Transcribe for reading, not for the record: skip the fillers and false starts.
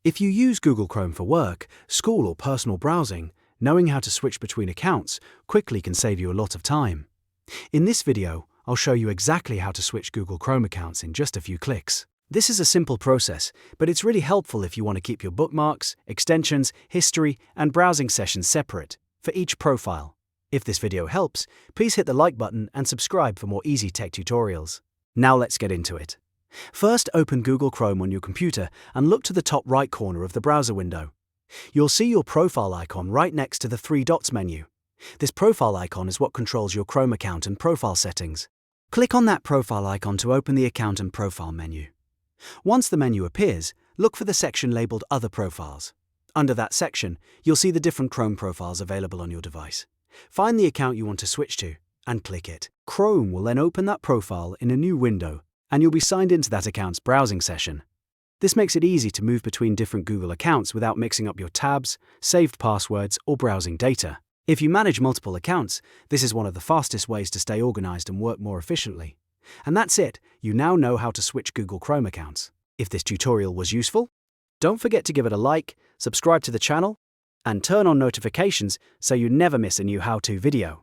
If you use Google Chrome for work, school, or personal browsing, knowing how to switch between accounts quickly can save you a lot of time. In this video, I'll show you exactly how to switch Google Chrome accounts in just a few clicks. This is a simple process, but it's really helpful if you want to keep your bookmarks, extensions, history, and browsing sessions separate for each profile. If this video helps, please hit the like button and subscribe for more easy tech tutorials. Now let's get into it. First, open Google Chrome on your computer and look to the top right corner of the browser window. You'll see your profile icon right next to the three dots menu. This profile icon is what controls your Chrome account and profile settings. Click on that profile icon to open the Account and Profile menu. Once the menu appears, look for the section labeled Other Profiles. Under that section, you'll see the different Chrome profiles available on your device. Find the account you want to switch to and click it. Chrome will then open that profile in a new window, and you'll be signed into that account's browsing session. This makes it easy to move between different Google accounts without mixing up your tabs, saved passwords, or browsing data. If you manage multiple accounts, this is one of the fastest ways to stay organized and work more efficiently. And that's it, you now know how to switch Google Chrome accounts. If this tutorial was useful, don't forget to give it a like, subscribe to the channel, and turn on notifications so you never miss a new how-to video.